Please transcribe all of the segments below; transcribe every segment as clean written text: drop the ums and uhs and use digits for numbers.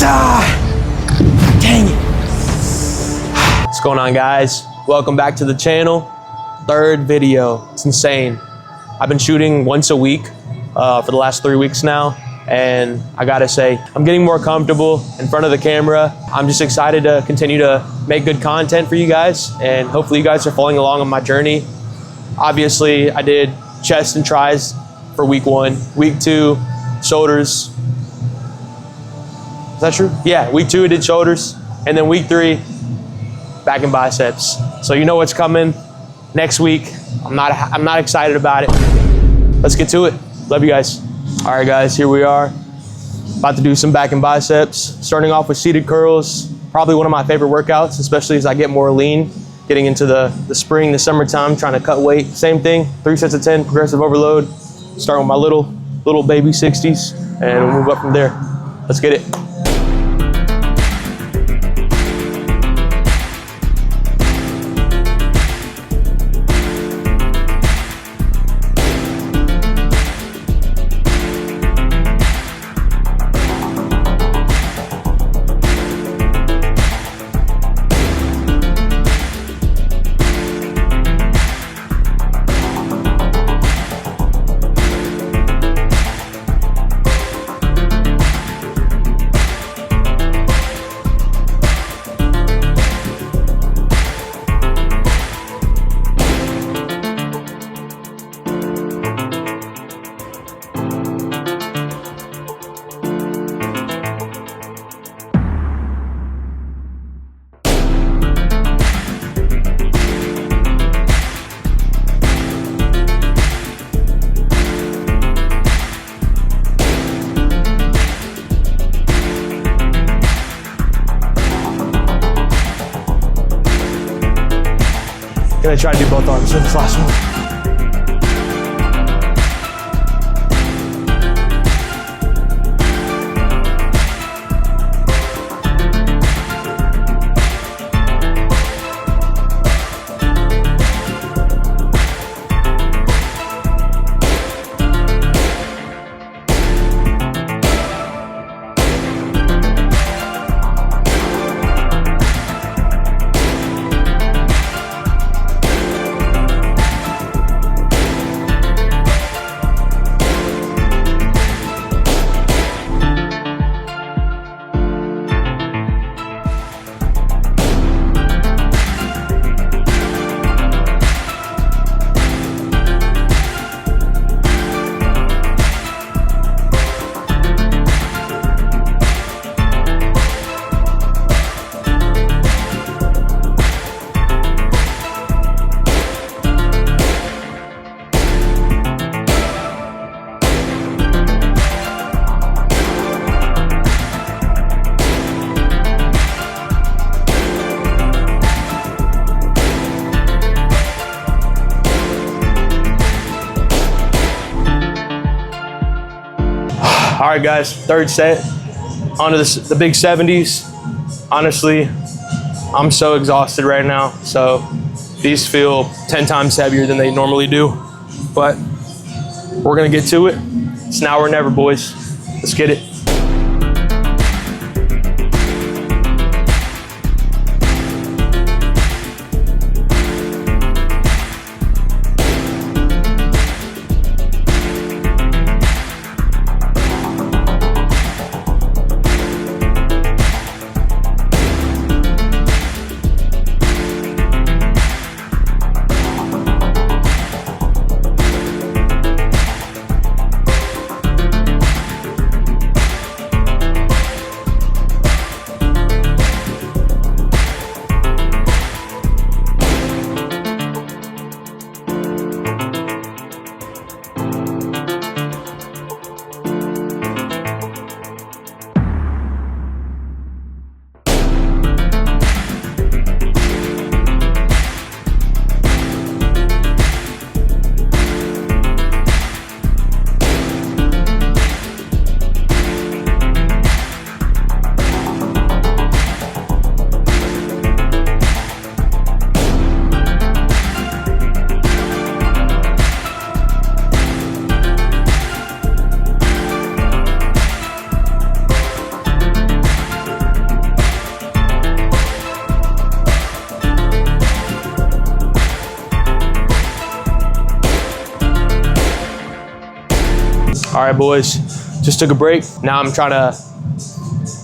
Dang it. What's going on, guys? Welcome back to the channel. Third video. It's insane. I've been shooting once a week for the last 3 weeks now, and I gotta say, I'm getting more comfortable in front of the camera. I'm just excited to continue to make good content for you guys, and hopefully you guys are following along on my journey. Obviously, I did chest and tris for week 1. Week 2, shoulders. Is that true? Yeah, week 2 I did shoulders, and then week 3, back and biceps. So you know what's coming next week. I'm not excited about it. Let's get to it. Love you guys. All right, guys, here we are. About to do some back and biceps. Starting off with seated curls. Probably one of my favorite workouts, especially as I get more lean. Getting into the spring, the summertime, trying to cut weight. Same thing, 3 sets of 10, progressive overload. Starting with my little baby 60s, and we'll move up from there. Let's get it. Gonna try to do both arms in this last one. All right, guys, third set, onto the big 70s. Honestly, I'm so exhausted right now, so these feel 10 times heavier than they normally do, but we're gonna get to it. It's now or never, boys. Let's get it. All right, boys, just took a break. Now I'm trying to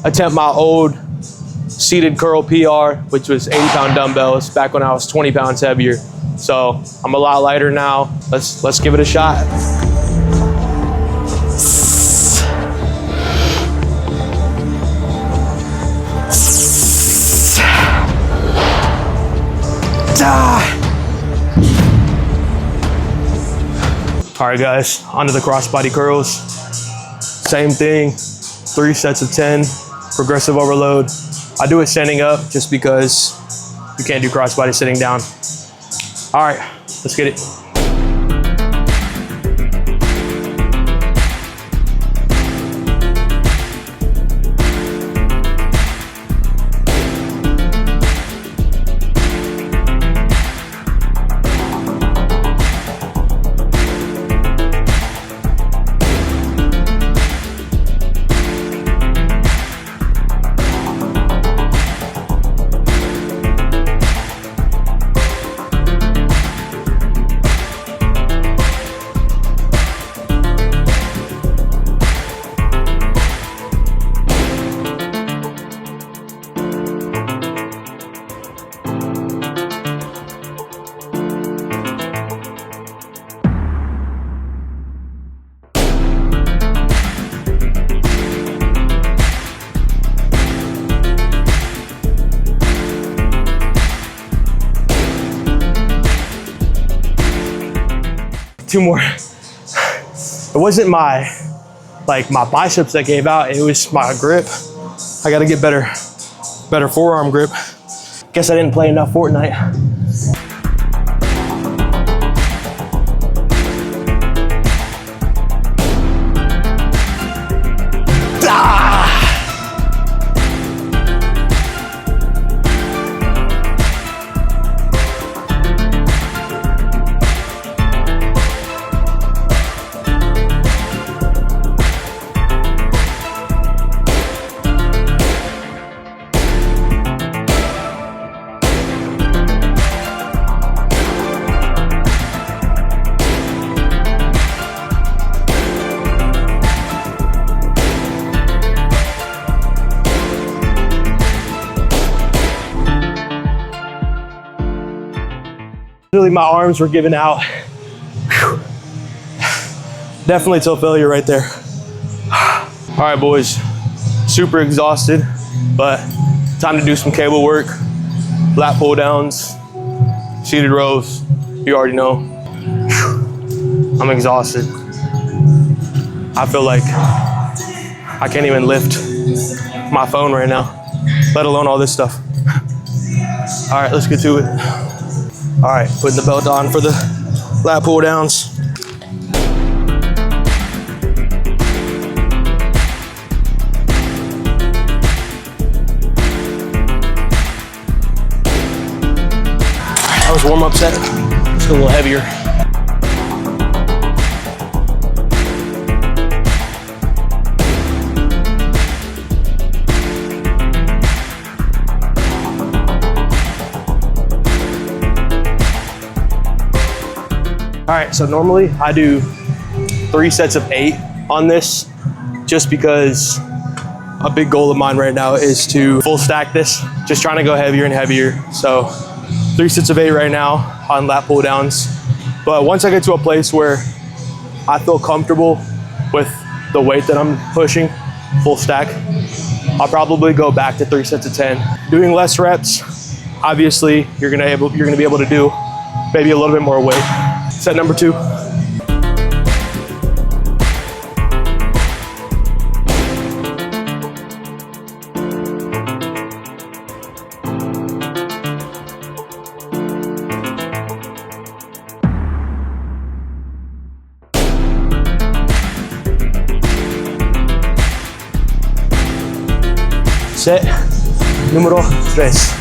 attempt my old seated curl PR, which was 80-pound dumbbells back when I was 20 pounds heavier. So I'm a lot lighter now. Let's give it a shot. All right, guys, onto the crossbody curls. Same thing, 3 sets of 10, progressive overload. I do it standing up just because you can't do crossbody sitting down. All right, let's get it. Two more. It wasn't my biceps that gave out, it was my grip. I gotta get better forearm grip. Guess I didn't play enough Fortnite. Literally, my arms were giving out. Whew. Definitely till failure right there. All right, boys, super exhausted, but time to do some cable work. Lat pull downs, seated rows, you already know. Whew. I'm exhausted. I feel like I can't even lift my phone right now, let alone all this stuff. All right, let's get to it. All right, putting the belt on for the lat pull downs. That was warm-up set. Let's go a little heavier. All right, so normally I do 3 sets of 8 on this, just because a big goal of mine right now is to full stack this, just trying to go heavier and heavier. So 3 sets of 8 right now on lat pull downs. But once I get to a place where I feel comfortable with the weight that I'm pushing, full stack, I'll probably go back to 3 sets of 10. Doing less reps, obviously you're gonna be able to do maybe a little bit more weight. Set number 2. Set número 3.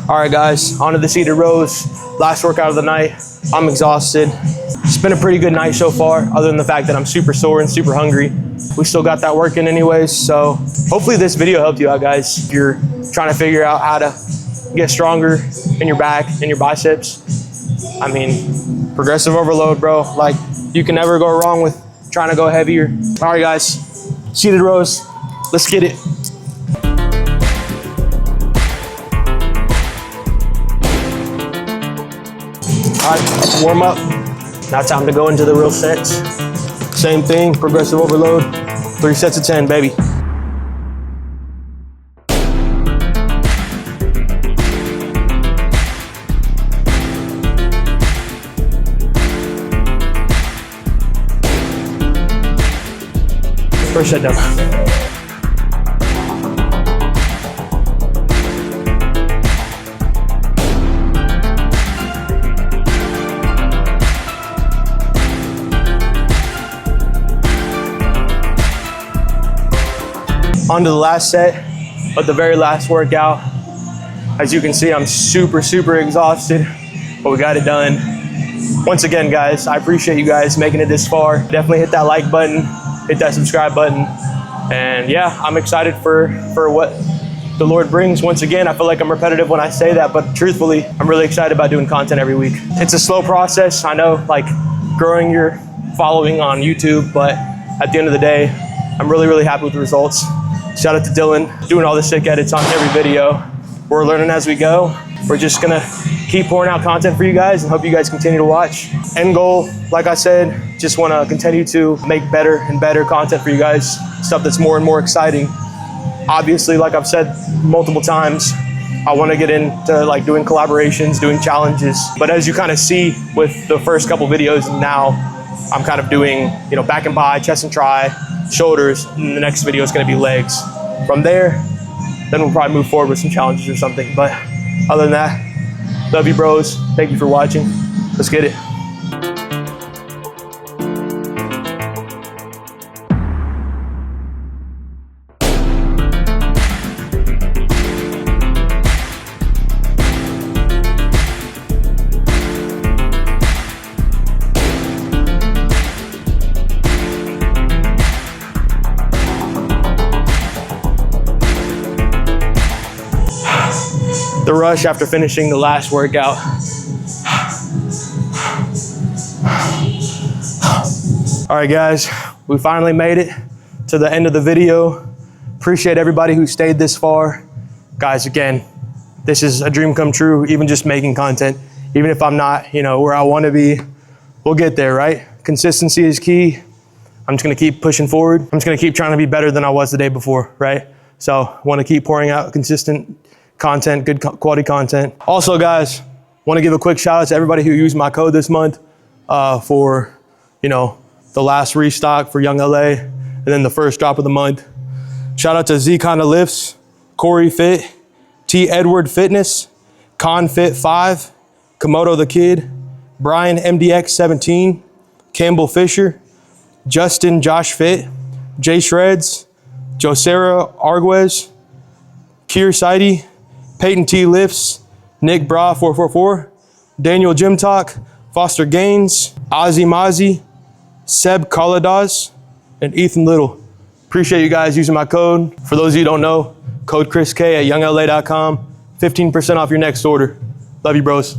All right, guys, on to the seated rows. Last workout of the night. I'm exhausted. It's been a pretty good night so far, other than the fact that I'm super sore and super hungry. We still got that work in anyways, so hopefully this video helped you out, guys. If you're trying to figure out how to get stronger in your back and your biceps. I mean, progressive overload, bro. Like, you can never go wrong with trying to go heavier. All right, guys, seated rows. Let's get it. All right, warm up. Now time to go into the real sets. Same thing, progressive overload. 3 sets of 10, baby. First set down. On to the last set of the very last workout. As you can see, I'm super exhausted, but we got it done. Once again, guys, I appreciate you guys making it this far. Definitely hit that like button, hit that subscribe button. And yeah, I'm excited for what the Lord brings. Once again, I feel like I'm repetitive when I say that, but truthfully, I'm really excited about doing content every week. It's a slow process. I know, like, growing your following on YouTube, but at the end of the day, I'm really happy with the results. Shout out to Dylan, doing all the sick edits on every video. We're learning as we go. We're just gonna keep pouring out content for you guys and hope you guys continue to watch. End goal, like I said, just wanna continue to make better and better content for you guys, stuff that's more and more exciting. Obviously, like I've said multiple times, I wanna get into like doing collaborations, doing challenges. But as you kind of see with the first couple videos now, I'm kind of doing, you know, back and bi, chest and tri, shoulders, and the next video is going to be legs. From there, then we'll probably move forward with some challenges or something. But other than that, love you, bros. Thank you for watching. Let's get it. The rush after finishing the last workout. All right, guys, we finally made it to the end of the video. Appreciate everybody who stayed this far. Guys, again, this is a dream come true, even just making content. Even if I'm not, you know, where I want to be, we'll get there, right? Consistency is key. I'm just going to keep pushing forward. I'm just going to keep trying to be better than I was the day before, right? So I want to keep pouring out consistent content, good quality content. Also, guys, want to give a quick shout out to everybody who used my code this month for, you know, the last restock for Young LA and then the first drop of the month. Shout out to Zkindalifts, Corry.fit, T.edward.fitness, Fit5, Komodothekidd, Brian MDX17, Campbell Fisher, Just.injoshfit, J Shreds, Josera Arguez, Kier Saidi, Peyton T Lifts, Nick Bra 444, Danielgymtok, Fostergains, Ozziemozzy, Seb Kaladas, and Ethan Little. Appreciate you guys using my code. For those of you who don't know, code ChrisK at youngla.com, 15% off your next order. Love you, bros.